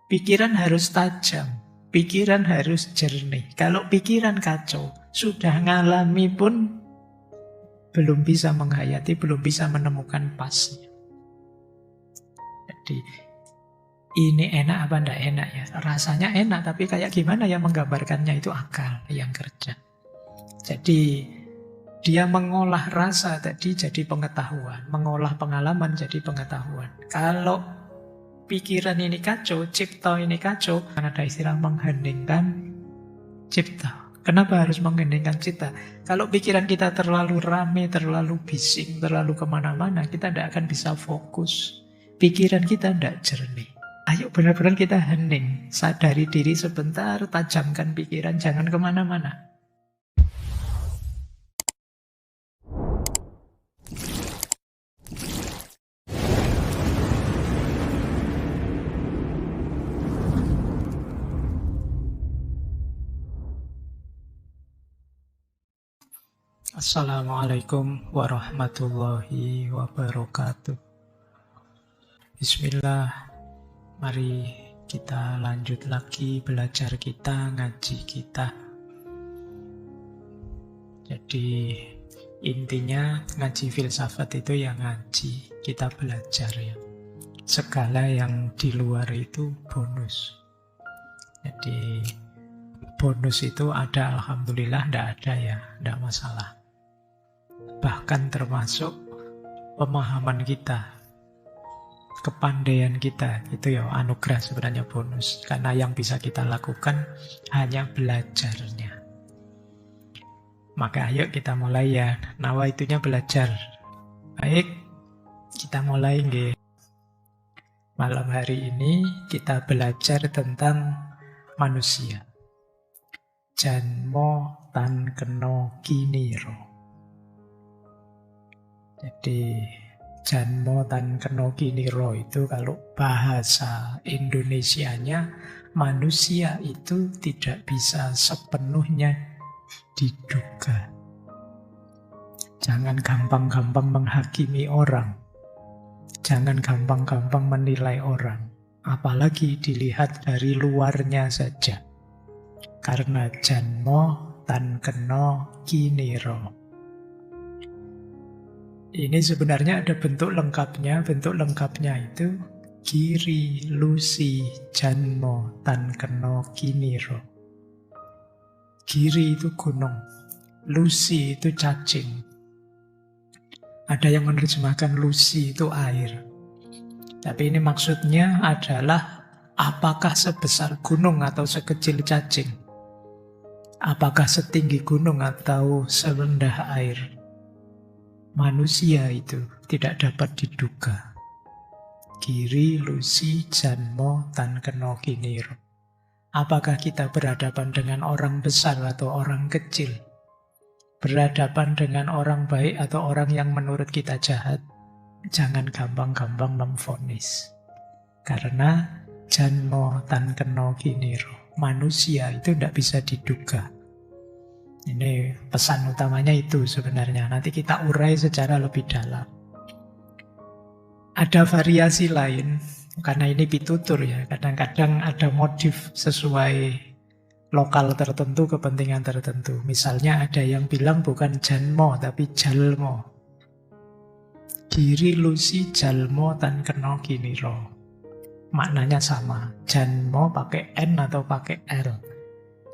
Pikiran harus tajam, pikiran harus jernih. Kalau pikiran kacau, sudah ngalami pun belum bisa menghayati, belum bisa menemukan pasnya. Jadi ini enak apa enggak enak ya? Rasanya enak, tapi kayak gimana ya menggambarkannya, itu akal yang kerja. Jadi dia mengolah rasa tadi jadi pengetahuan, mengolah pengalaman jadi pengetahuan. Kalau pikiran ini kacau, cipta ini kacau, kan ada istilah mengheningkan cipta. Kenapa harus mengheningkan cipta? Kalau pikiran kita terlalu rame, terlalu bising, terlalu kemana-mana, kita tidak akan bisa fokus. Pikiran kita tidak jernih. Ayo benar-benar kita hening, sadari diri sebentar, tajamkan pikiran, jangan kemana-mana. Assalamualaikum warahmatullahi wabarakatuh. Bismillah. Mari kita lanjut lagi belajar kita, ngaji kita. Jadi intinya ngaji filsafat itu ya ngaji, kita belajar ya. Segala yang di luar itu bonus. Jadi bonus itu ada, alhamdulillah, tidak ada ya, tidak masalah. Bahkan termasuk pemahaman kita, kepandaian kita, itu ya anugerah sebenarnya, bonus. Karena yang bisa kita lakukan hanya belajarnya. Maka ayo kita mulai ya, nawaitunya belajar. Baik, kita mulai nggih. Malam hari ini kita belajar tentang manusia. Janmo tan keno kiniro. Jadi Janmo tan keno kiniro itu kalau bahasa Indonesianya, manusia itu tidak bisa sepenuhnya diduga. Jangan gampang-gampang menghakimi orang. Jangan gampang-gampang menilai orang. Apalagi dilihat dari luarnya saja. Karena janmo tan keno kiniro. Ini sebenarnya ada bentuk lengkapnya. Bentuk lengkapnya itu Giri, Lusi, Janmo, Tan Keno, Kiniro. Giri itu gunung, Lusi itu cacing. Ada yang menerjemahkan Lusi itu air. Tapi ini maksudnya adalah apakah sebesar gunung atau sekecil cacing? Apakah setinggi gunung atau serendah air? Manusia itu tidak dapat diduga. Giri, Lusi, Janmo, Tan Keno, Kiniro. Apakah kita berhadapan dengan orang besar atau orang kecil? Berhadapan dengan orang baik atau orang yang menurut kita jahat? Jangan gampang-gampang memvonis. Karena Janmo, Tan Keno, Kiniro. Manusia itu tidak bisa diduga. Ini pesan utamanya itu sebenarnya. Nanti kita urai secara lebih dalam. Ada variasi lain, karena ini pitutur ya. Kadang-kadang ada motif sesuai lokal tertentu, kepentingan tertentu. Misalnya ada yang bilang bukan Janmo, tapi Jalmo. Giri, Lusi, Jalmo, Tan Keno, Kiniro. Maknanya sama. Janmo pakai N atau pakai L.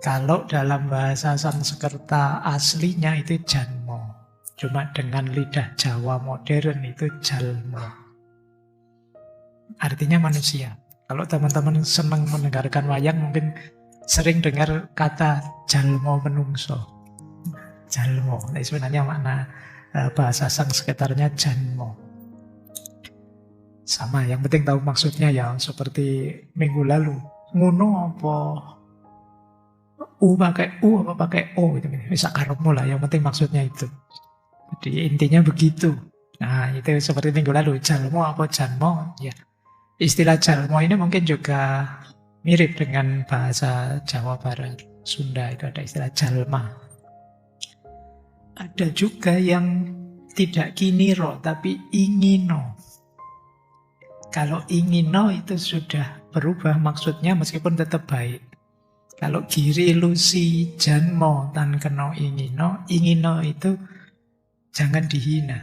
Kalau dalam bahasa Sanskerta aslinya itu Janmo. Cuma dengan lidah Jawa modern itu Jalmo. Artinya manusia. Kalau teman-teman senang mendengarkan wayang mungkin sering dengar kata Jalmo menungso. Jalmo. Nah, sebenarnya makna bahasa Sanskertanya Janmo. Sama, yang penting tahu maksudnya ya. Seperti minggu lalu. Ngono apa? U pakai U apa pakai O itu bisa karepmu lah, yang penting maksudnya itu. Jadi intinya begitu. Nah, itu seperti minggu lalu, Jalmo apa Janmo ya. Istilah Jalmo ini mungkin juga mirip dengan bahasa Jawa Barat, Sunda itu ada istilah Jalma. Ada juga yang tidak kiniro tapi ingino. Kalau ingino itu sudah berubah maksudnya meskipun tetap baik. Kalau giri lusi janmo tan keno ingino, ingino itu jangan dihina.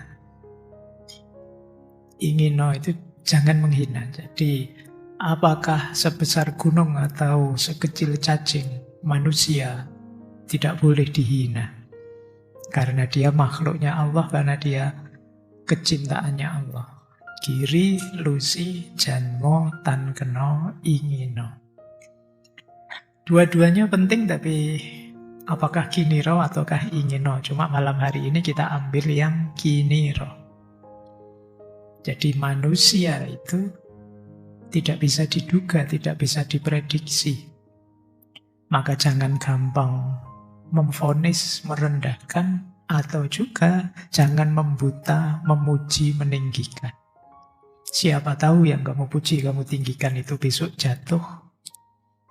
Ingino itu jangan menghina. Jadi apakah sebesar gunung atau sekecil cacing, manusia tidak boleh dihina. Karena dia makhluknya Allah, karena dia kecintaannya Allah. Giri lusi janmo tan keno ingino. Dua-duanya penting, tapi apakah kiniro ataukah ingino? Cuma malam hari ini kita ambil yang kiniro. Jadi manusia itu tidak bisa diduga, tidak bisa diprediksi. Maka jangan gampang memvonis, merendahkan, atau juga jangan membuta, memuji, meninggikan. Siapa tahu yang kamu puji, kamu tinggikan itu besok jatuh.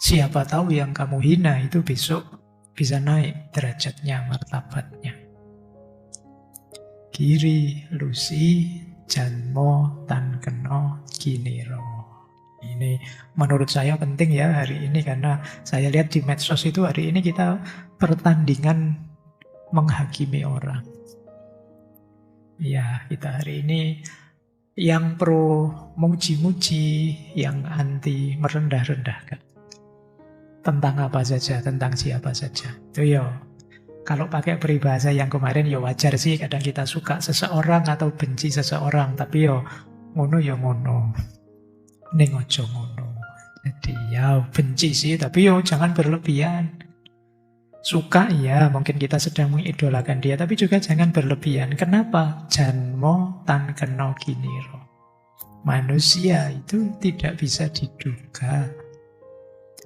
Siapa tahu yang kamu hina itu besok bisa naik derajatnya, martabatnya. Giri, lusi, janmo, tan keno, kiniro. Ini menurut saya penting ya hari ini, karena saya lihat di medsos itu hari ini kita pertandingan menghakimi orang. Ya, kita hari ini yang pro muji-muji, yang anti merendah-rendahkan. Tentang apa saja, tentang siapa saja. Itu ya, kalau pakai peribahasa yang kemarin ya wajar sih, kadang kita suka seseorang atau benci seseorang, tapi ya ngono ya ngono. Ning ojo ngono. Jadi ya benci sih, tapi ya jangan berlebihan. Suka ya, mungkin kita sedang mengidolakan dia, tapi juga jangan berlebihan. Kenapa? Janmo tan keno kiniro. Manusia itu tidak bisa diduga.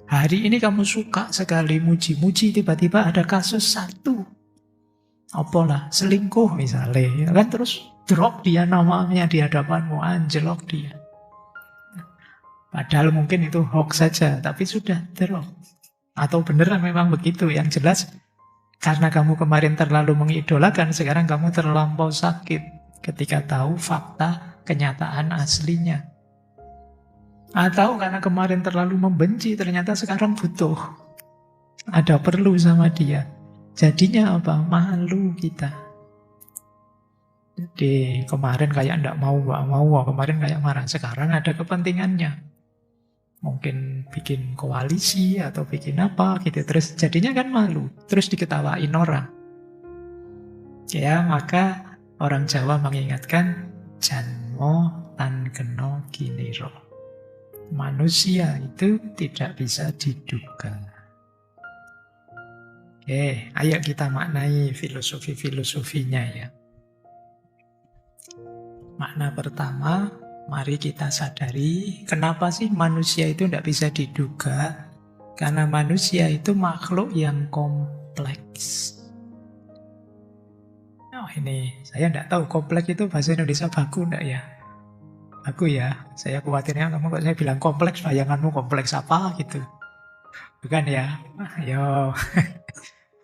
Hari ini kamu suka sekali muji-muji, tiba-tiba ada kasus satu. Apalah, selingkuh misalnya. Kan terus drop dia namanya di hadapanmu, anjlok dia. Padahal mungkin itu hoax saja, tapi sudah drop. Atau beneran memang begitu, yang jelas karena kamu kemarin terlalu mengidolakan, sekarang kamu terlampau sakit ketika tahu fakta kenyataan aslinya. Atau karena kemarin terlalu membenci, ternyata sekarang butuh. Ada perlu sama dia. Jadinya apa? Malu kita. Jadi kemarin kayak enggak mau, kemarin kayak marah. Sekarang ada kepentingannya. Mungkin bikin koalisi atau bikin apa gitu. Terus jadinya kan malu. Terus diketawain orang. Ya, maka orang Jawa mengingatkan janmo tan keno kiniro. Manusia itu tidak bisa diduga. Oke, ayo kita maknai filosofi-filosofinya ya. Makna pertama, mari kita sadari kenapa sih manusia itu tidak bisa diduga. Karena manusia itu makhluk yang kompleks. Oh ini, saya tidak tahu kompleks itu bahasa Indonesia baku enggak ya? Aku ya, saya khawatirnya kamu kok saya bilang kompleks, bayanganmu kompleks apa gitu. Bukan ya? Ayo.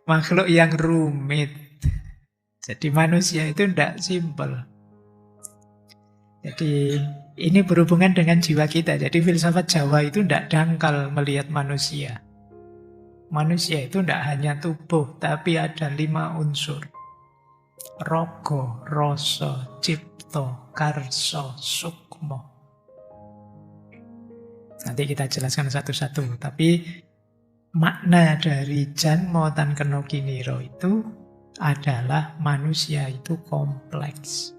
Makhluk yang rumit. Jadi manusia itu tidak simpel. Jadi ini berhubungan dengan jiwa kita. Jadi filsafat Jawa itu tidak dangkal melihat manusia. Manusia itu tidak hanya tubuh, tapi ada 5 unsur. Rogo, rasa, cipta, karsa, sukma. Nanti kita jelaskan satu-satu. Tapi makna dari janmo tan keno kiniro itu adalah manusia itu kompleks.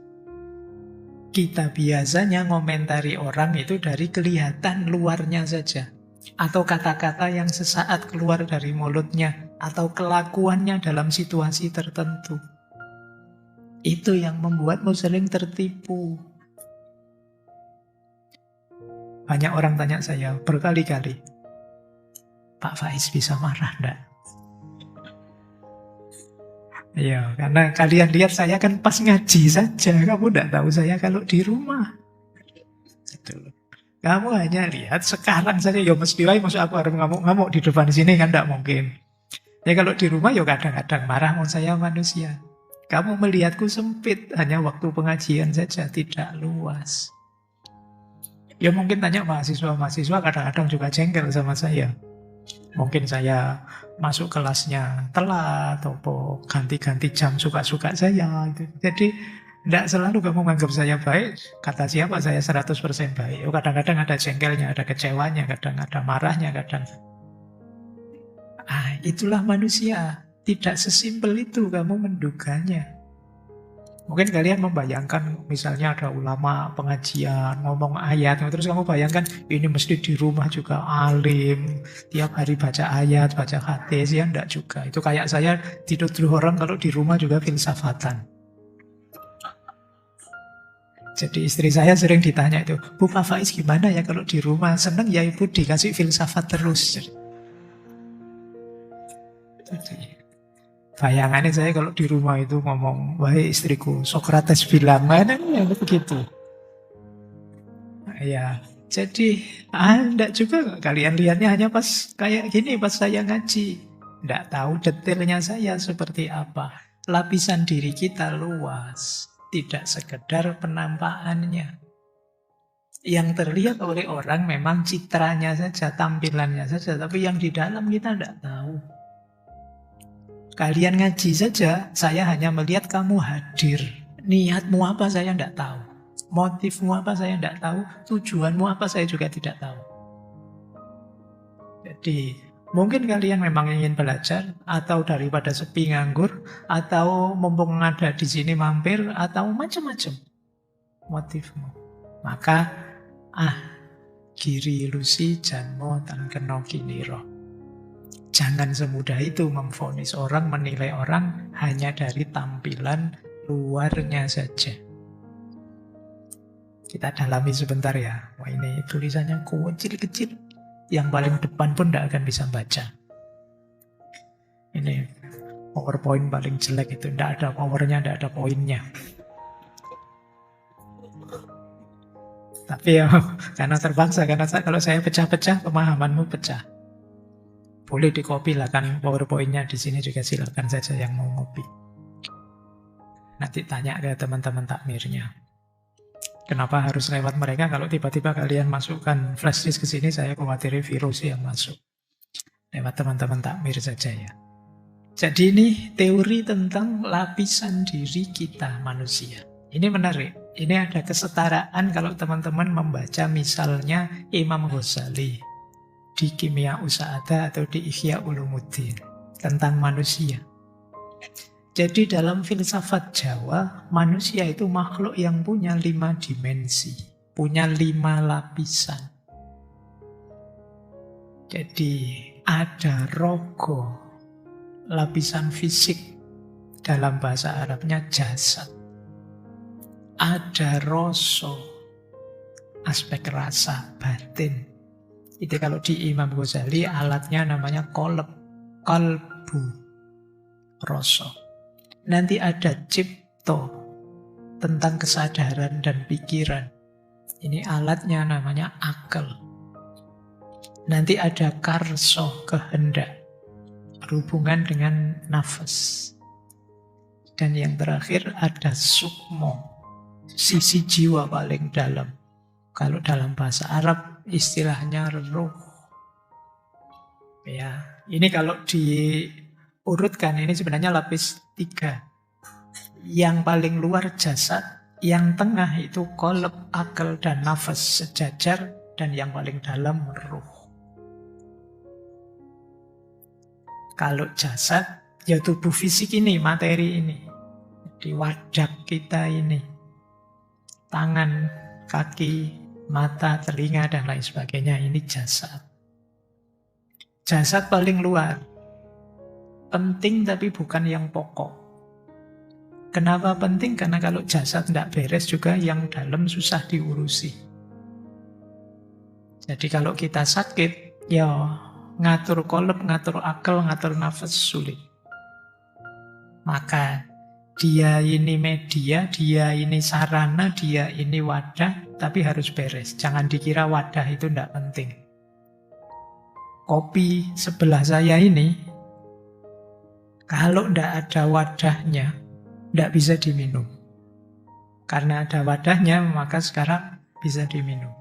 Kita biasanya ngomentari orang itu dari kelihatan luarnya saja. Atau kata-kata yang sesaat keluar dari mulutnya. Atau kelakuannya dalam situasi tertentu. Itu yang membuatmu sering tertipu. Banyak orang tanya saya berkali-kali, Pak Faiz bisa marah enggak? Iya, karena kalian lihat saya kan pas ngaji saja. Kamu enggak tahu saya kalau di rumah. Kamu hanya lihat sekarang saja. Ya mesti masuk aku harus ngamuk-ngamuk di depan sini kan enggak mungkin. Ya kalau di rumah ya kadang-kadang marah, mau saya manusia. Kamu melihatku sempit, hanya waktu pengajian saja, tidak luas. Ya mungkin tanya mahasiswa-mahasiswa kadang-kadang juga jengkel sama saya. Mungkin saya masuk kelasnya telat atau ganti-ganti jam suka-suka saya. Gitu. Jadi tidak selalu kamu menganggap saya baik. Kata siapa saya 100% baik. Oh, kadang-kadang ada jengkelnya, ada kecewanya, kadang ada marahnya, kadang. Itulah manusia. Tidak sesimpel itu kamu menduganya. Mungkin kalian membayangkan misalnya ada ulama pengajian, ngomong ayat, terus kamu bayangkan ini mesti di rumah juga alim, tiap hari baca ayat, baca hadis, ya enggak juga. Itu kayak saya dituduh orang kalau di rumah juga filsafatan. Jadi istri saya sering ditanya itu, Bu Pak Faiz gimana ya kalau di rumah? Seneng ya ibu dikasih filsafat terus. Jadi, bayangannya saya kalau di rumah itu ngomong, wahai istriku, Sokrates bilang, mana ya begitu. Ya, jadi enggak juga kalian lihatnya hanya pas kayak gini, pas saya ngaji. Enggak tahu detailnya saya seperti apa. Lapisan diri kita luas, tidak sekedar penampakannya. Yang terlihat oleh orang memang citranya saja, tampilannya saja, tapi yang di dalam kita enggak tahu. Kalian ngaji saja, saya hanya melihat kamu hadir. Niatmu apa saya tidak tahu. Motifmu apa saya tidak tahu. Tujuanmu apa saya juga tidak tahu. Jadi mungkin kalian memang ingin belajar, atau daripada sepi nganggur, atau mumpung ada di sini mampir, atau macam-macam motifmu. Maka giri ilusi janmo tan kena kiniro. Jangan semudah itu memvonis orang, menilai orang hanya dari tampilan luarnya saja. Kita dalami sebentar ya. Wah, ini tulisannya kecil-kecil. Yang paling depan pun tidak akan bisa baca. Ini PowerPoint paling jelek itu. Tidak ada powernya, tidak ada poinnya. Tapi ya, karena terpaksa. Karena kalau saya pecah-pecah, pemahamanmu pecah. Boleh di-copy lah kan PowerPoint-nya di sini juga silakan saja yang mau ngopi. Nanti tanya ke teman-teman takmirnya. Kenapa harus lewat mereka? Kalau tiba-tiba kalian masukkan flash disk ke sini, saya khawatir virus yang masuk. Lewat teman-teman takmir saja ya. Jadi ini teori tentang lapisan diri kita manusia. Ini menarik. Ini ada kesetaraan kalau teman-teman membaca misalnya Imam Ghazali di Kimia Usa'ada atau di Ihya Ulumuddin tentang manusia. Jadi dalam filsafat Jawa, manusia itu makhluk yang punya 5 dimensi, punya 5 lapisan. Jadi ada rogo, lapisan fisik, dalam bahasa Arabnya jasad. Ada roso, aspek rasa, batin. Itu kalau di Imam Ghazali alatnya namanya kolb, kalbu, roso. Nanti ada cipto, tentang kesadaran dan pikiran. Ini alatnya namanya akal. Nanti ada karso, kehendak, berhubungan dengan nafas. Dan yang terakhir ada sukmo, sisi jiwa paling dalam. Kalau dalam bahasa Arab istilahnya ruh. Ya, ini kalau diurutkan ini sebenarnya lapis 3. Yang paling luar jasad, yang tengah itu kolb, akal dan nafas sejajar, dan yang paling dalam ruh. Kalau jasad ya tubuh fisik ini, materi ini, di wadah kita ini, tangan, kaki, mata, telinga, dan lain sebagainya. Ini jasad. Jasad paling luar. Penting tapi bukan yang pokok. Kenapa penting? Karena kalau jasad tidak beres juga yang dalam susah diurusi. Jadi kalau kita sakit, ya ngatur kolb, ngatur akal, ngatur nafas sulit. Maka dia ini media, dia ini sarana, dia ini wadah, tapi harus beres. Jangan dikira wadah itu tidak penting. Kopi sebelah saya ini, kalau tidak ada wadahnya, tidak bisa diminum. Karena ada wadahnya, maka sekarang bisa diminum.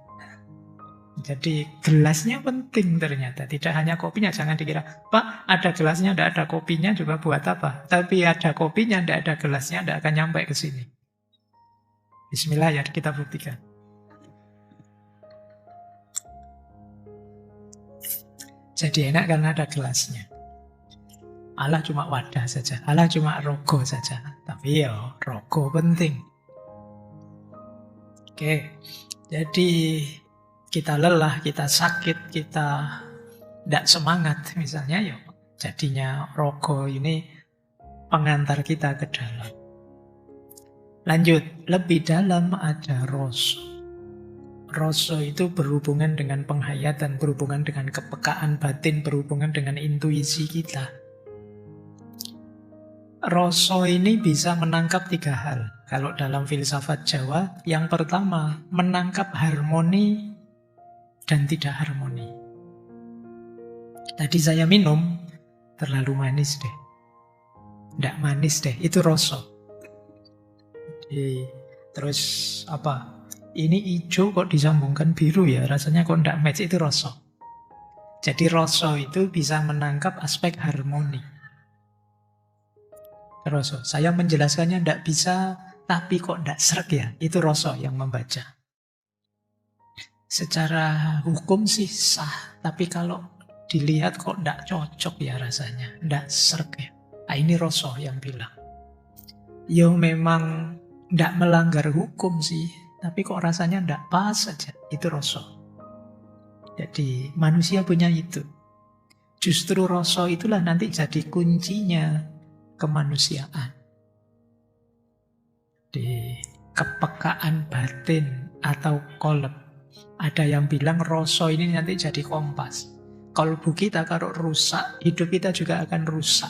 Jadi gelasnya penting ternyata. Tidak hanya kopinya. Jangan dikira, Pak ada gelasnya, tidak ada kopinya juga buat apa. Tapi ada kopinya, tidak ada gelasnya, tidak akan nyampe ke sini. Bismillah ya, kita buktikan. Jadi enak karena ada gelasnya. Allah cuma wadah saja. Allah cuma rogo saja. Tapi ya rogo penting. Oke. Jadi kita lelah, kita sakit, kita tidak semangat misalnya, ya jadinya rogo ini pengantar kita ke dalam. Lanjut, lebih dalam ada rasa. Rasa itu berhubungan dengan penghayatan, berhubungan dengan kepekaan batin, berhubungan dengan intuisi kita. Rasa ini bisa menangkap 3 hal. Kalau dalam filsafat Jawa, yang pertama menangkap harmoni dan tidak harmoni. Tadi saya minum, terlalu manis deh. Tidak manis deh, itu rasa. Terus apa? Ini hijau kok disambungkan biru ya, rasanya kok tidak match, itu rasa. Jadi rasa itu bisa menangkap aspek harmoni. Rasa, saya menjelaskannya tidak bisa, tapi kok tidak sreg ya, itu rasa yang membaca. Secara hukum sih sah, tapi kalau dilihat kok tidak cocok ya rasanya, tidak sreg ya. Nah, ini rasa yang bilang. Ya memang tidak melanggar hukum sih, tapi kok rasanya tidak pas saja, itu rasa. Jadi manusia punya itu. Justru rasa itulah nanti jadi kuncinya kemanusiaan. Di kepekaan batin atau kolab. Ada yang bilang rasa ini nanti jadi kompas. Kalbu kita kalau rusak, hidup kita juga akan rusak.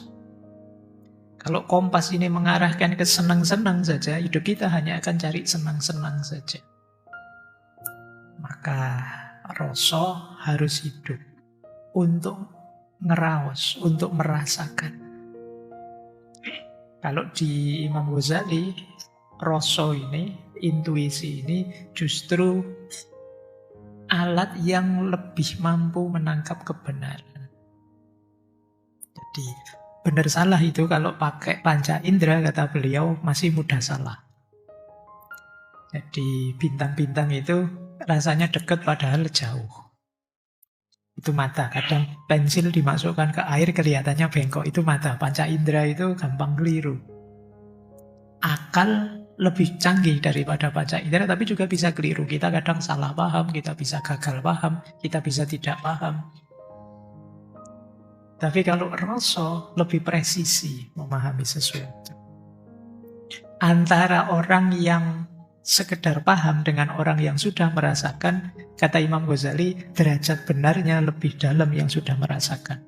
Kalau kompas ini mengarahkan ke senang-senang saja, hidup kita hanya akan cari senang-senang saja. Maka rasa harus hidup untuk ngeraos, untuk merasakan. Kalau di Imam Ghazali, rasa ini, intuisi ini justru alat yang lebih mampu menangkap kebenaran. Jadi benar salah itu kalau pakai panca indera, kata beliau, masih mudah salah. Jadi bintang-bintang itu rasanya dekat padahal jauh. Itu mata. Kadang pensil dimasukkan ke air kelihatannya bengkok, itu mata. Panca indera itu gampang keliru. Akal lebih canggih daripada panca indera, tapi juga bisa keliru. Kita kadang salah paham, kita bisa gagal paham, kita bisa tidak paham. Tapi kalau rasa lebih presisi memahami sesuatu. Antara orang yang sekedar paham dengan orang yang sudah merasakan, kata Imam Ghazali, derajat benarnya lebih dalam yang sudah merasakan.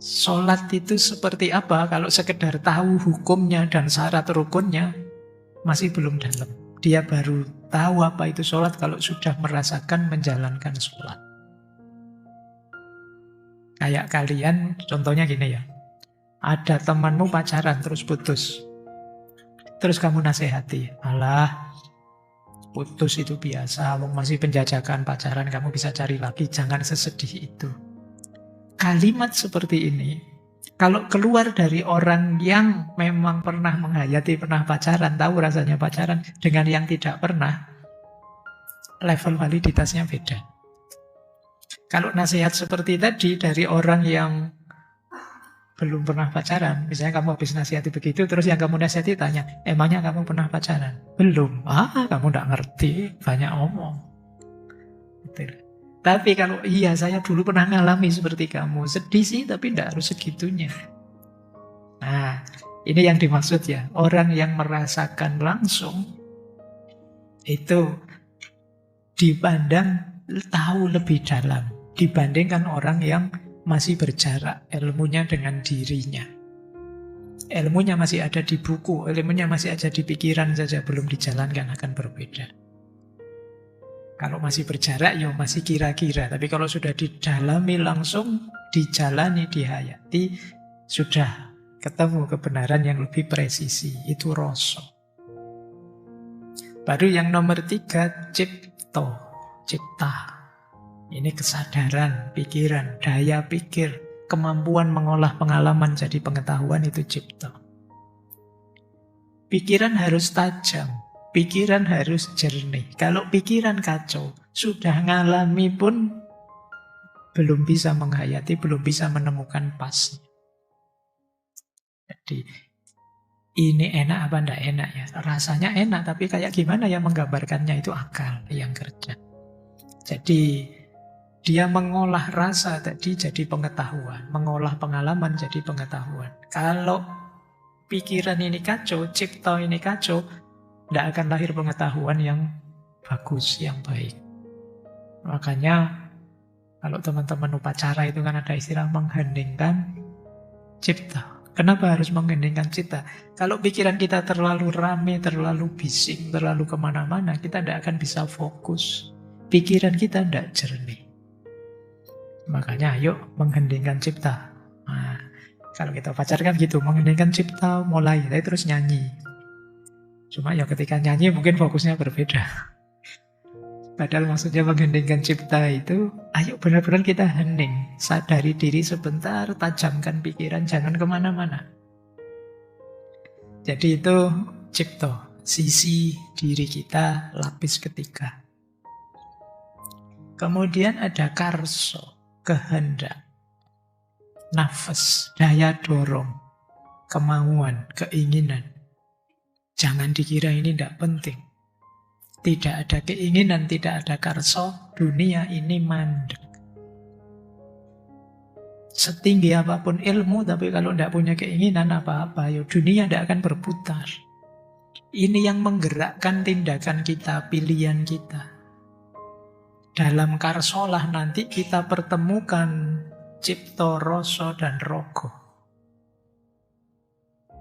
Sholat itu seperti apa? Kalau sekedar tahu hukumnya dan syarat rukunnya, masih belum dalam. Dia baru tahu apa itu sholat kalau sudah merasakan menjalankan sholat. Kayak kalian, contohnya gini ya. Ada temanmu pacaran terus putus. Terus kamu nasihati, alah putus itu biasa, masih penjajakan pacaran, kamu bisa cari lagi, jangan sesedih itu. Kalimat seperti ini, kalau keluar dari orang yang memang pernah menghayati, pernah pacaran, tahu rasanya pacaran, dengan yang tidak pernah, level validitasnya beda. Kalau nasihat seperti tadi dari orang yang belum pernah pacaran, misalnya kamu habis nasihati begitu, terus yang kamu nasihati tanya, emangnya kamu pernah pacaran? Belum. Kamu tidak ngerti, banyak omong. Betul. Tapi kalau iya saya dulu pernah ngalami seperti kamu, sedih sih tapi tidak harus segitunya. Nah, ini yang dimaksud ya, orang yang merasakan langsung itu dipandang tahu lebih dalam dibandingkan orang yang masih berjarak ilmunya dengan dirinya. Ilmunya masih ada di buku, ilmunya masih ada di pikiran saja, belum dijalankan, akan berbeda. Kalau masih berjarak, ya masih kira-kira. Tapi kalau sudah didalami langsung, dijalani, dihayati, sudah ketemu kebenaran yang lebih presisi. Itu rasa. Baru yang nomor 3, cipta. cipta. Ini kesadaran, pikiran, daya pikir, kemampuan mengolah pengalaman jadi pengetahuan itu cipta. Pikiran harus tajam, pikiran harus jernih. Kalau pikiran kacau, sudah ngalami pun belum bisa menghayati, belum bisa menemukan pasnya. Jadi ini enak apa enggak enak ya? Rasanya enak, tapi kayak gimana ya menggambarkannya itu akal yang kerja. Jadi dia mengolah rasa tadi jadi pengetahuan, mengolah pengalaman jadi pengetahuan. Kalau pikiran ini kacau, cipta ini kacau, tidak akan lahir pengetahuan yang bagus, yang baik. Makanya kalau teman-teman upacara itu kan ada istilah mengheningkan cipta. Kenapa harus mengheningkan cipta? Kalau pikiran kita terlalu rame, terlalu bising, terlalu kemana-mana, kita tidak akan bisa fokus. Pikiran kita tidak jernih. Makanya ayo mengheningkan cipta. Nah, kalau kita upacara kan gitu, mengheningkan cipta mulai, terus nyanyi. Cuma ya ketika nyanyi mungkin fokusnya berbeda. Padahal maksudnya mengheningkan cipta itu, ayo benar-benar kita hening. Sadari diri sebentar, tajamkan pikiran, jangan kemana-mana. Jadi itu cipta, sisi diri kita, lapis ketiga. Kemudian ada karso, kehendak, nafas, daya dorong, kemauan, keinginan. Jangan dikira ini tidak penting. Tidak ada keinginan, tidak ada karso, dunia ini mandek. Setinggi apapun ilmu, tapi kalau tidak punya keinginan apa-apa, ya dunia tidak akan berputar. Ini yang menggerakkan tindakan kita, pilihan kita. Dalam karsolah nanti kita pertemukan cipta, rasa, dan rogo.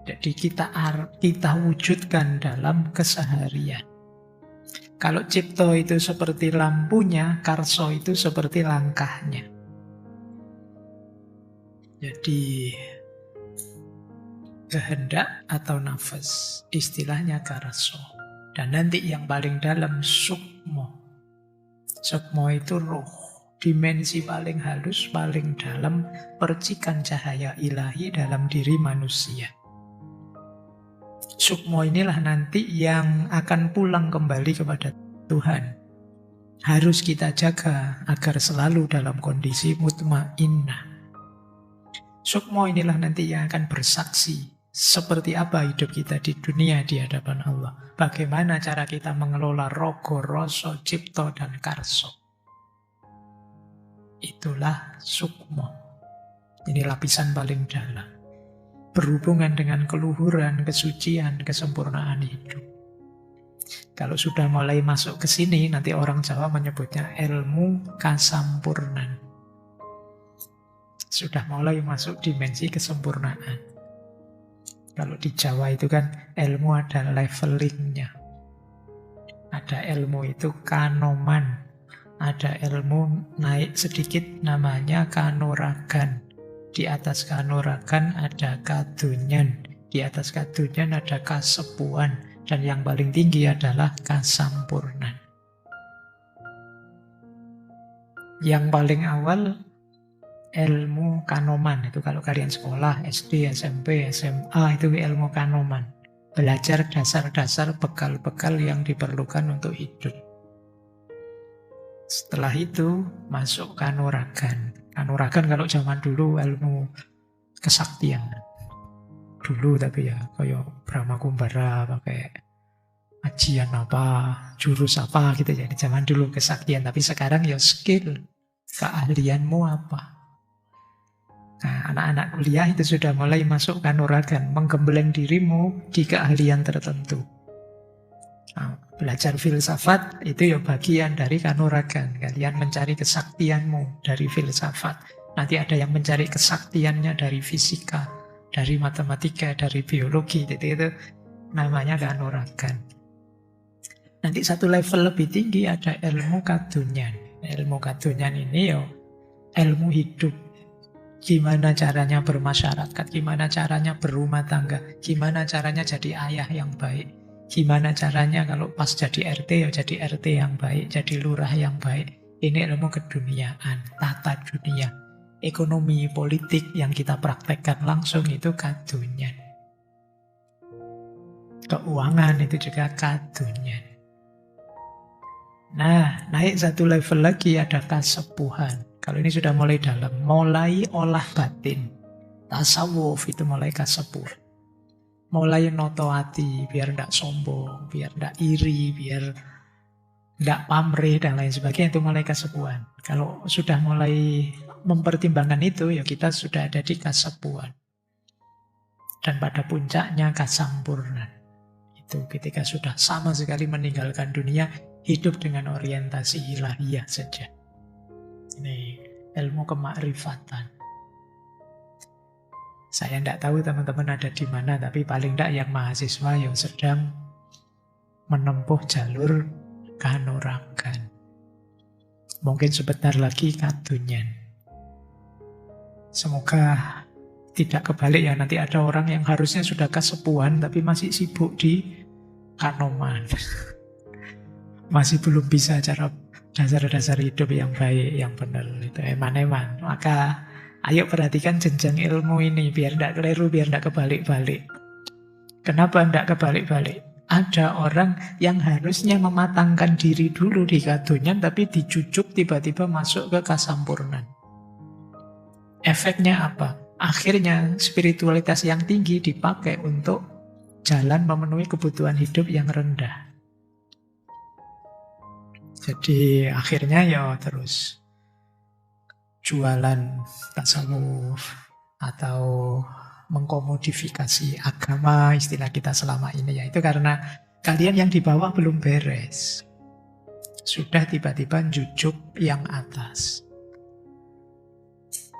Jadi kita wujudkan dalam keseharian. Kalau cipta itu seperti lampunya, karso itu seperti langkahnya. Jadi kehendak atau nafas, istilahnya karso. Dan nanti yang paling dalam sukmo. Sukmo itu roh, dimensi paling halus, paling dalam, percikan cahaya ilahi dalam diri manusia. Sukmo inilah nanti yang akan pulang kembali kepada Tuhan. Harus kita jaga agar selalu dalam kondisi mutmainnah. Sukmo inilah nanti yang akan bersaksi seperti apa hidup kita di dunia di hadapan Allah. Bagaimana cara kita mengelola rogo, rasa, cipta, dan karso. Itulah sukmo. Ini lapisan paling dalam. Berhubungan dengan keluhuran, kesucian, kesempurnaan hidup. Kalau sudah mulai masuk ke sini, nanti orang Jawa menyebutnya ilmu kasampurnan. Sudah mulai masuk dimensi kesempurnaan. Kalau di Jawa itu kan ilmu ada levelingnya. Ada ilmu itu kanoman. Ada ilmu naik sedikit namanya kanuragan. Di atas kanuragan ada kadunyan. Di atas kadunyan ada kasepuan. Dan yang paling tinggi adalah kasampurnan. Yang paling awal ilmu kanoman. Itu kalau kalian sekolah SD, SMP, SMA itu ilmu kanoman. Belajar dasar-dasar bekal-bekal yang diperlukan untuk hidup. Setelah itu masuk kanuragan. Kanuragan kalau zaman dulu ilmu kesaktian. Dulu tapi ya kayak Brahma Kumbara pakai ajian apa, jurus apa gitu. Jadi zaman dulu kesaktian, tapi sekarang ya skill, keahlianmu apa. Nah, anak-anak kuliah itu sudah mulai masuk kanuragan, menggembleng dirimu di keahlian tertentu. Nah, belajar filsafat itu ya bagian dari kanuragan. Kalian mencari kesaktianmu dari filsafat. Nanti ada yang mencari kesaktiannya dari fisika, dari matematika, dari biologi. Itu namanya kanuragan. Nanti satu level lebih tinggi ada ilmu kadunyan. Ilmu kadunyan ini ya ilmu hidup. Gimana caranya bermasyarakat, gimana caranya berumah tangga, gimana caranya jadi ayah yang baik, Gimana caranya kalau pas jadi RT ya jadi RT yang baik, jadi lurah yang baik. Ini ilmu keduniaan, tata dunia. Ekonomi, politik yang kita praktekkan langsung itu kadunian. Keuangan itu juga kadunian. Nah, naik satu level lagi ada kasepuhan. Kalau ini sudah mulai dalam, mulai olah batin. Tasawuf itu mulai kasepuh. Mulai noto hati, biar tidak sombong, biar tidak iri, biar tidak pamrih dan lain sebagainya, itu mulai kasepuhan. Kalau sudah mulai mempertimbangkan itu, ya kita sudah ada di kasepuhan. Dan pada puncaknya kasampurnan. Itu ketika sudah sama sekali meninggalkan dunia, hidup dengan orientasi ilahiyah saja. Ini ilmu kemakrifatan. Saya tidak tahu teman-teman ada di mana, tapi paling tidak yang mahasiswa yang sedang menempuh jalur kanuragan. Mungkin sebentar lagi kadunian. Semoga tidak kebalik ya, nanti ada orang yang harusnya sudah kasepuhan tapi masih sibuk di kanoman. Masih belum bisa cara dasar-dasar hidup yang baik, yang benar, itu eman-eman. Maka ayo perhatikan jenjang ilmu ini biar tidak keliru, biar tidak kebalik-balik. Kenapa tidak kebalik-balik? Ada orang yang harusnya mematangkan diri dulu di kadunian tapi dijujuk tiba-tiba masuk ke kasampurnan. Efeknya apa? Akhirnya spiritualitas yang tinggi dipakai untuk jalan memenuhi kebutuhan hidup yang rendah. Jadi akhirnya ya terus jualan tasawuf atau mengkomodifikasi agama istilah kita selama ini, yaitu karena kalian yang di bawah belum beres. Sudah tiba-tiba jujuk yang atas.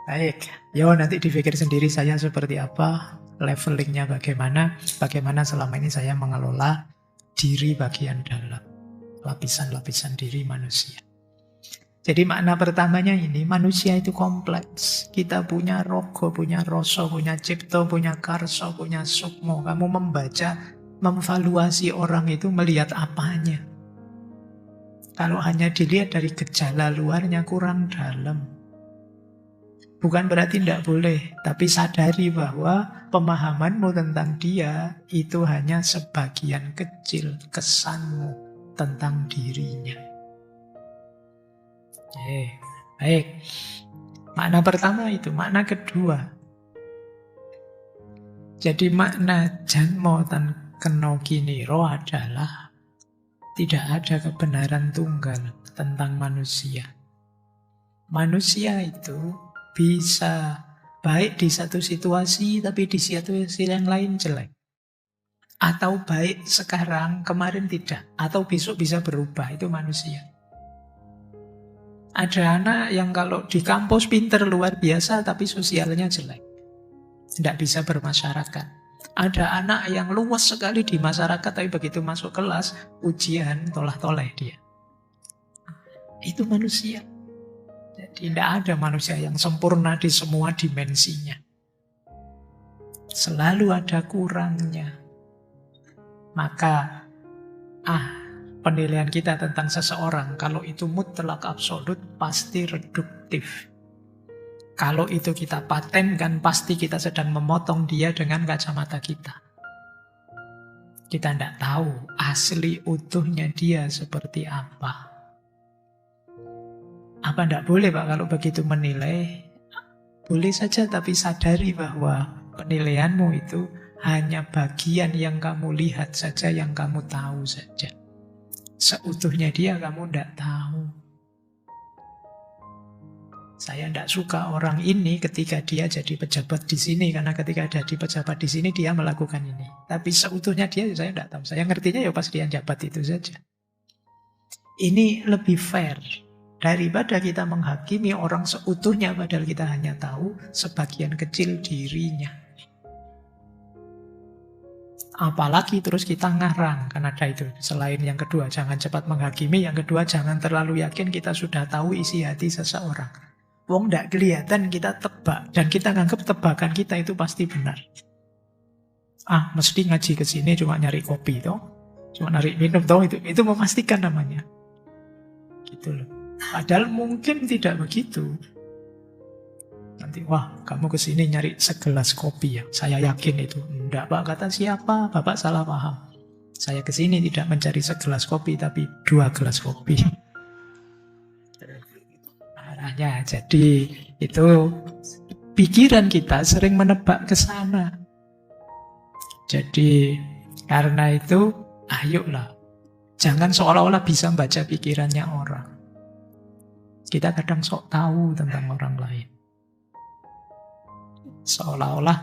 Baik, yo nanti dipikir sendiri saya seperti apa, levelingnya bagaimana selama ini saya mengelola diri bagian dalam, lapisan-lapisan diri manusia. Jadi makna pertamanya ini, manusia itu kompleks. Kita punya rogo, punya rasa, punya cipta, punya karsa, punya sukmo. Kamu membaca, memvaluasi orang itu melihat apanya. Kalau hanya dilihat dari gejala luarnya kurang dalam. Bukan berarti tidak boleh, tapi sadari bahwa pemahamanmu tentang dia itu hanya sebagian kecil kesanmu tentang dirinya. Baik. Makna pertama itu. Makna kedua. Jadi makna janmo tan keno kiniro adalah tidak ada kebenaran tunggal tentang manusia. Manusia itu bisa baik di satu situasi tapi di situasi yang lain jelek. Atau baik sekarang, kemarin tidak. Atau besok bisa berubah. Itu manusia. Ada anak yang kalau di kampus pinter luar biasa tapi sosialnya jelek. Tidak bisa bermasyarakat. Ada anak yang luas sekali di masyarakat tapi begitu masuk kelas, ujian tolah-toleh dia. Itu manusia. Jadi tidak ada manusia yang sempurna di semua dimensinya. Selalu ada kurangnya. Maka penilaian kita tentang seseorang, kalau itu mutlak absolut, pasti reduktif. Kalau itu kita patenkan, pasti kita sedang memotong dia dengan kacamata kita. Kita tidak tahu asli utuhnya dia seperti apa. Apa tidak boleh Pak kalau begitu menilai? Boleh saja, tapi sadari bahwa penilaianmu itu hanya bagian yang kamu lihat saja, yang kamu tahu saja. Seutuhnya dia kamu tidak tahu. Saya tidak suka orang ini ketika dia jadi pejabat di sini, karena ketika jadi pejabat di sini dia melakukan ini. Tapi seutuhnya dia saya tidak tahu. Saya ngertinya ya pas dia jabat itu saja. Ini lebih fair daripada kita menghakimi orang seutuhnya padahal kita hanya tahu sebagian kecil dirinya. Apalagi terus kita ngarang, karena ada itu. Selain yang kedua, jangan cepat menghakimi. Yang kedua, jangan terlalu yakin kita sudah tahu isi hati seseorang. Wong tidak kelihatan, kita tebak. Dan kita nganggap tebakan kita itu pasti benar. Mesti ngaji ke sini cuma nyari kopi toh. Cuma narik minum toh itu memastikan namanya. Gitu loh. Padahal mungkin tidak begitu. Nanti, wah kamu kesini nyari segelas kopi ya. Saya yakin itu. Enggak Pak, kata siapa? Bapak salah paham. Saya kesini tidak mencari segelas kopi, tapi 2 gelas kopi. Arahnya, jadi itu pikiran kita sering menebak ke sana. Jadi karena itu, ayolah. Jangan seolah-olah bisa membaca pikirannya orang. Kita kadang sok tahu tentang orang lain. Seolah-olah,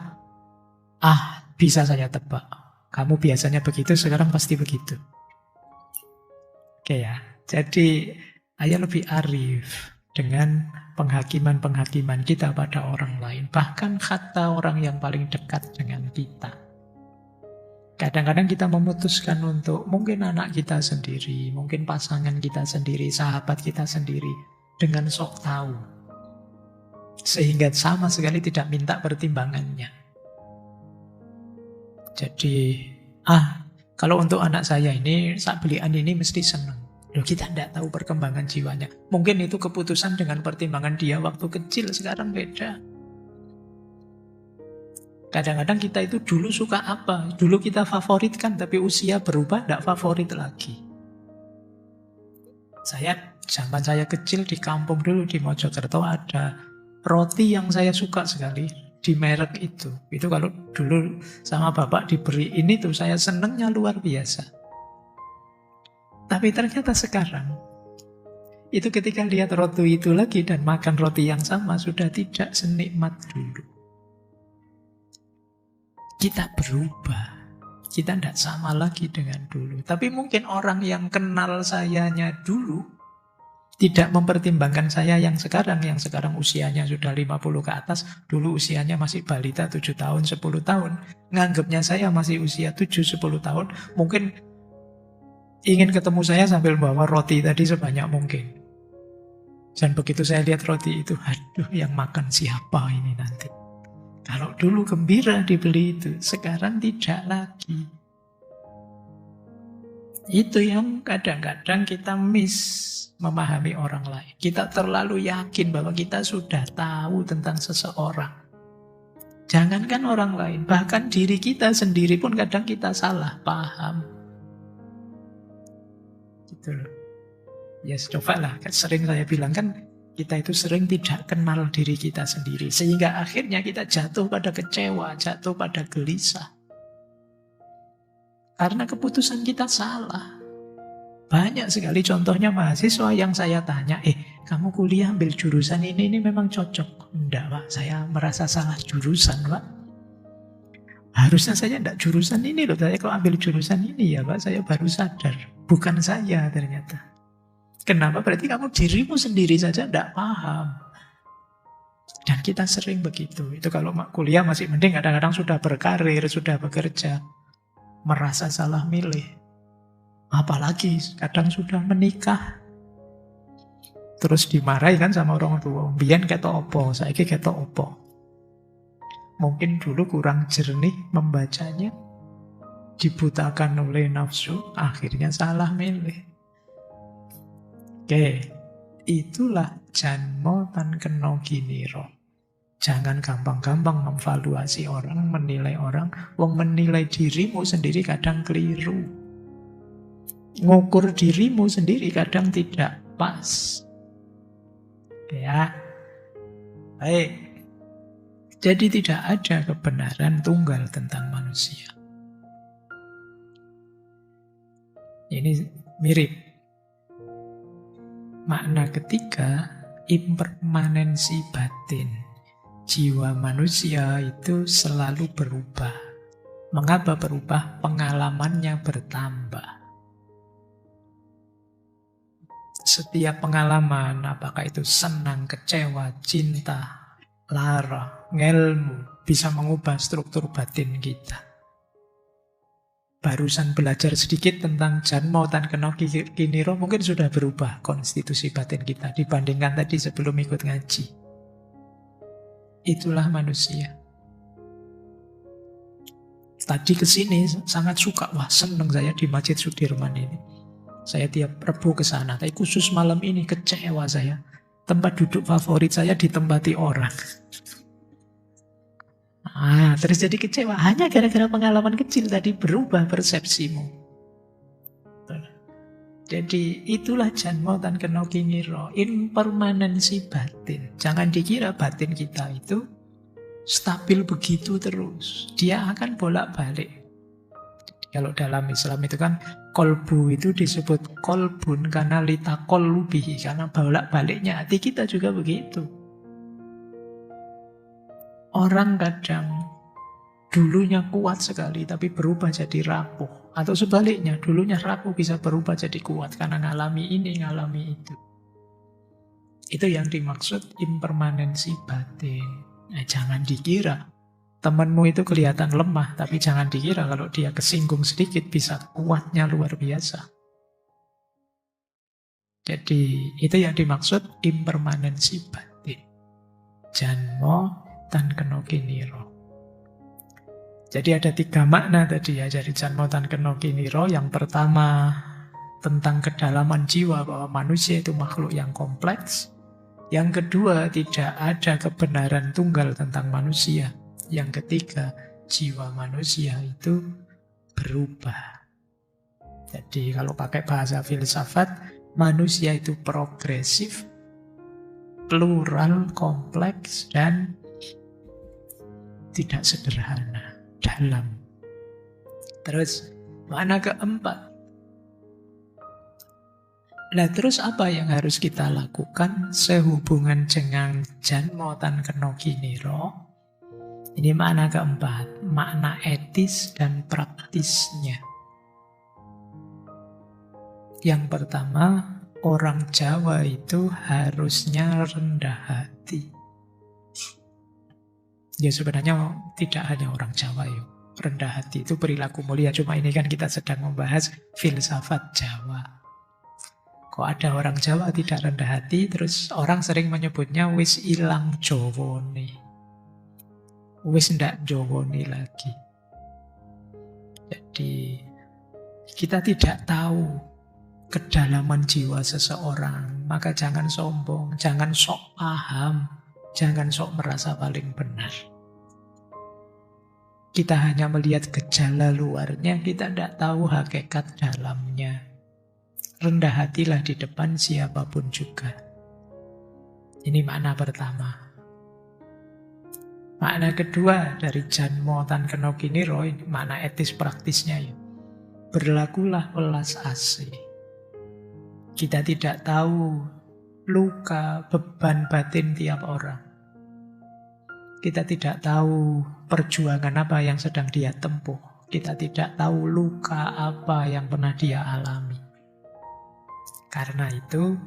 bisa saya tebak. Kamu biasanya begitu, sekarang pasti begitu. Oke ya, jadi ayo lebih arif dengan penghakiman-penghakiman kita pada orang lain. Bahkan kata orang yang paling dekat dengan kita. Kadang-kadang kita memutuskan untuk mungkin anak kita sendiri, mungkin pasangan kita sendiri, sahabat kita sendiri, dengan sok tahu. Sehingga sama sekali tidak minta pertimbangannya. Jadi, kalau untuk anak saya ini, saat belian ini mesti senang. Loh, kita tidak tahu perkembangan jiwanya. Mungkin itu keputusan dengan pertimbangan dia waktu kecil, sekarang beda. Kadang-kadang kita itu dulu suka apa? Dulu kita favoritkan, tapi usia berubah, tidak favorit lagi. Zaman saya kecil di kampung dulu, di Mojokerto, ada roti yang saya suka sekali, di merek itu. Itu kalau dulu sama bapak diberi ini tuh, saya senengnya luar biasa. Tapi ternyata sekarang, itu ketika lihat roti itu lagi dan makan roti yang sama, sudah tidak senikmat dulu. Kita berubah. Kita tidak sama lagi dengan dulu. Tapi mungkin orang yang kenal sayanya dulu tidak mempertimbangkan saya yang sekarang usianya sudah 50 ke atas, dulu usianya masih balita 7 tahun, 10 tahun. Nganggapnya saya masih usia 7-10 tahun, mungkin ingin ketemu saya sambil bawa roti tadi sebanyak mungkin. Dan begitu saya lihat roti itu, aduh yang makan siapa ini nanti. Kalau dulu gembira dibeli itu, sekarang tidak lagi. Itu yang kadang-kadang kita miss memahami orang lain. Kita terlalu yakin bahwa kita sudah tahu tentang seseorang. Jangankan orang lain, bahkan diri kita sendiri pun kadang kita salah paham. Gitu loh. Ya cobalah, sering saya bilang kan, kita itu sering tidak kenal diri kita sendiri. Sehingga akhirnya kita jatuh pada kecewa, jatuh pada gelisah. Karena keputusan kita salah. Banyak sekali contohnya mahasiswa yang saya tanya, kamu kuliah ambil jurusan ini memang cocok? Enggak Pak, saya merasa salah jurusan Pak. Harusnya saya enggak jurusan ini loh, saya kalau ambil jurusan ini ya Pak, saya baru sadar. Bukan saya ternyata. Kenapa? Berarti kamu dirimu sendiri saja tidak paham. Dan kita sering begitu. Itu kalau kuliah masih mending, kadang-kadang sudah berkarir, sudah bekerja. Merasa salah milih. Apalagi kadang sudah menikah. Terus dimarahi kan sama orang tua. Biyen ketok opo, saiki ketok opo. Mungkin dulu kurang jernih membacanya. Dibutakan oleh nafsu, akhirnya salah milih. Oke, itulah janmo tan kena giniro. Jangan gampang-gampang memvaluasi orang, menilai orang. Wong menilai dirimu sendiri kadang keliru. Ngukur dirimu sendiri kadang tidak pas. Ya, baik. Jadi tidak ada kebenaran tunggal tentang manusia. Ini mirip. Makna ketiga, impermanensi batin. Jiwa manusia itu selalu berubah. Mengapa berubah? Pengalamannya bertambah. Setiap pengalaman, apakah itu senang, kecewa, cinta, lara, ngelmu, bisa mengubah struktur batin kita. Barusan belajar sedikit tentang janmo tan kena giniro, mungkin sudah berubah konstitusi batin kita dibandingkan tadi sebelum ikut ngaji. Itulah manusia. Tadi kesini sangat suka, wah seneng saya di Masjid Sudirman ini. Saya tiap Rebo ke sana, tapi khusus malam ini kecewa saya. Tempat duduk favorit saya ditempati orang. Terus jadi kecewa. Hanya gara-gara pengalaman kecil tadi berubah persepsimu. Jadi itulah janmo tan kena kiniro, impermanensi batin. Jangan dikira batin kita itu stabil begitu terus. Dia akan bolak-balik. Kalau dalam Islam itu kan kolbu itu disebut kolbun karena litakol lubihi, karena bolak-baliknya hati kita juga begitu. Orang kadang dulunya kuat sekali tapi berubah jadi rapuh. Atau sebaliknya, dulunya rapuh bisa berubah jadi kuat karena ngalami ini, ngalami itu. Itu yang dimaksud impermanensi batin. Jangan dikira temanmu itu kelihatan lemah, tapi jangan dikira kalau dia kesinggung sedikit bisa kuatnya luar biasa. Jadi itu yang dimaksud impermanensi batin. Janmo tan keno kiniro. Jadi ada 3 makna tadi ya dari janmo tan keno kiniro. Yang pertama tentang kedalaman jiwa, bahwa manusia itu makhluk yang kompleks. Yang kedua, tidak ada kebenaran tunggal tentang manusia. Yang ketiga, jiwa manusia itu berubah. Jadi kalau pakai bahasa filsafat, manusia itu progresif, plural, kompleks, dan tidak sederhana, dalam. Terus makna keempat. Nah terus apa yang harus kita lakukan sehubungan dengan janmo tan keno kiniro? Ini makna keempat, makna etis dan praktisnya. Yang pertama, orang Jawa itu harusnya rendah hati. Ya sebenarnya tidak hanya orang Jawa ya. Rendah hati itu perilaku mulia, cuma ini kan kita sedang membahas filsafat Jawa. Kok ada orang Jawa tidak rendah hati, terus orang sering menyebutnya wis ilang jowone. Wis ndak jowone lagi. Jadi kita tidak tahu kedalaman jiwa seseorang, maka jangan sombong, jangan sok paham, jangan sok merasa paling benar. Kita hanya melihat gejala luarnya, kita tidak tahu hakikat dalamnya. Rendah hatilah di depan siapapun juga. Ini makna pertama. Makna kedua dari janmo tan keno kiniro, makna etis praktisnya ya. Berlakulah welas asih. Kita tidak tahu luka, beban batin tiap orang. Kita tidak tahu perjuangan apa yang sedang dia tempuh. Kita tidak tahu luka apa yang pernah dia alami. Karena itu,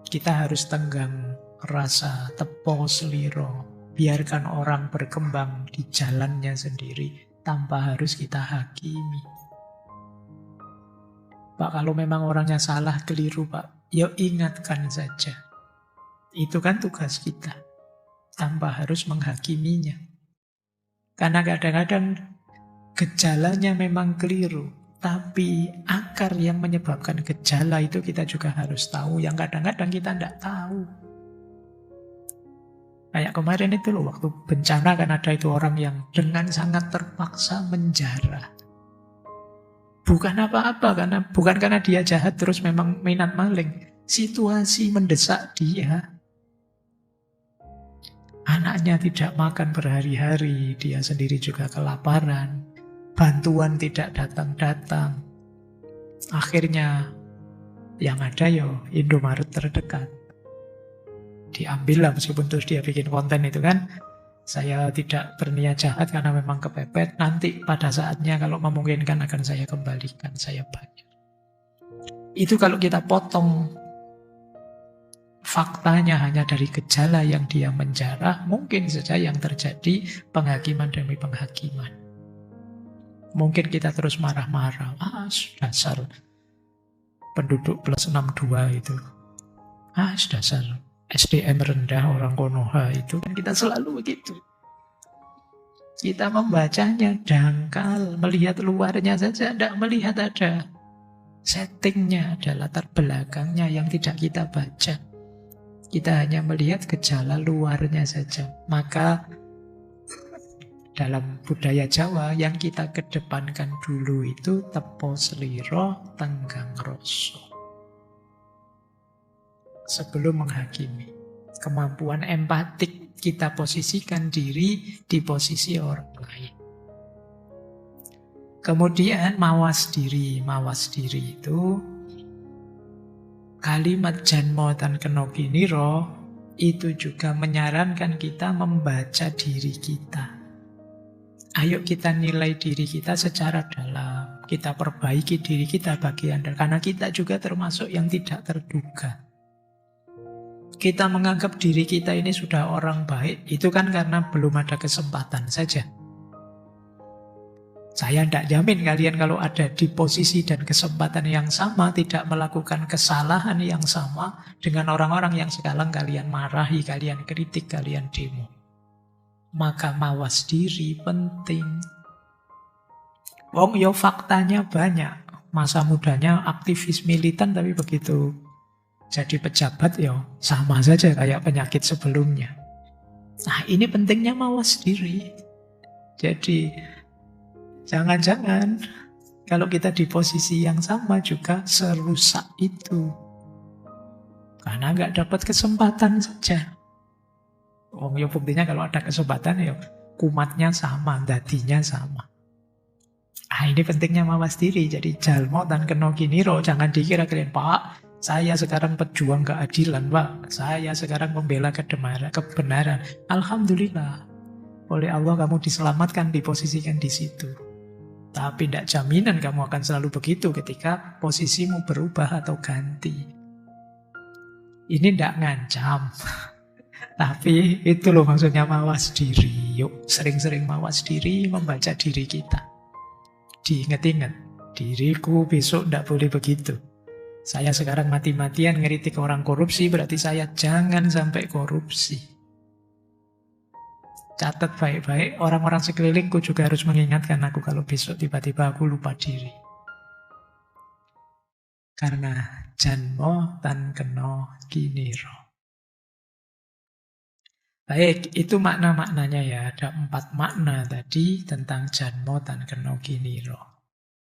kita harus tenggang rasa tepo seliro. Biarkan orang berkembang di jalannya sendiri tanpa harus kita hakimi. Pak, kalau memang orangnya salah, keliru Pak, ya ingatkan saja. Itu kan tugas kita, tanpa harus menghakiminya. Karena kadang-kadang gejalanya memang keliru, tapi akar yang menyebabkan gejala itu kita juga harus tahu, yang kadang-kadang kita tidak tahu. Kayak kemarin itu loh, waktu bencana kan ada itu orang yang dengan sangat terpaksa menjara. Bukan apa-apa, bukan karena dia jahat terus memang minat maling. Situasi mendesak dia. Anaknya tidak makan berhari-hari, dia sendiri juga kelaparan. Bantuan tidak datang-datang. Akhirnya yang ada yo Indomaret terdekat. Diambil lah, meskipun terus dia bikin konten itu kan. Saya tidak berniat jahat karena memang kepepet. Nanti pada saatnya kalau memungkinkan akan saya kembalikan, saya bayar. Itu kalau kita potong faktanya hanya dari gejala yang dia menjarah, mungkin saja yang terjadi penghakiman demi penghakiman. Mungkin kita terus marah-marah. Dasar penduduk plus 62 itu. Dasar SDM rendah orang Konoha itu. Kan kita selalu begitu. Kita membacanya dangkal, melihat luarnya saja, tidak melihat ada settingnya, ada latar belakangnya yang tidak kita baca. Kita hanya melihat gejala luarnya saja. Maka dalam budaya Jawa yang kita kedepankan dulu itu tepo seliro tenggang rasa. Sebelum menghakimi, kemampuan empatik kita posisikan diri di posisi orang lain. Kemudian mawas diri. Mawas diri itu kalimat janmo tan keno kiniro itu juga menyarankan kita membaca diri kita. Ayo kita nilai diri kita secara dalam. Kita perbaiki diri kita bagian dari. Karena kita juga termasuk yang tidak terduga. Kita menganggap diri kita ini sudah orang baik. Itu kan karena belum ada kesempatan saja. Saya tidak jamin kalian kalau ada di posisi dan kesempatan yang sama. Tidak melakukan kesalahan yang sama dengan orang-orang yang sekarang kalian marahi, kalian kritik, kalian demo. Maka mawas diri penting. Wong yo faktanya banyak. Masa mudanya aktivis militan tapi begitu jadi pejabat yo sama saja kayak penyakit sebelumnya. Nah ini pentingnya mawas diri. Jadi jangan-jangan kalau kita di posisi yang sama juga serusak itu. Karena nggak dapat kesempatan saja. Ya buktinya kalau ada kesempatan ya kumatnya sama, dadinya sama. Ini pentingnya mawas diri. Jadi jalmo dan keno kiniro. Jangan dikira kalian, Pak, saya sekarang pejuang keadilan, Pak. Saya sekarang membela kebenaran. Alhamdulillah. Oleh Allah kamu diselamatkan, diposisikan di situ. Tapi tidak jaminan kamu akan selalu begitu ketika posisimu berubah atau ganti. Ini tidak ngancam. Tapi itu loh maksudnya mawas diri. Yuk sering-sering mawas diri, membaca diri kita. Diingat-ingat, diriku besok tidak boleh begitu. Saya sekarang mati-matian ngeritik orang korupsi, berarti saya jangan sampai korupsi. Catat baik-baik, orang-orang sekelilingku juga harus mengingatkan aku kalau besok tiba-tiba aku lupa diri. Karena janmo tan keno kiniro. Baik, itu makna-maknanya ya. Ada 4 makna tadi tentang janmo tan keno kiniro.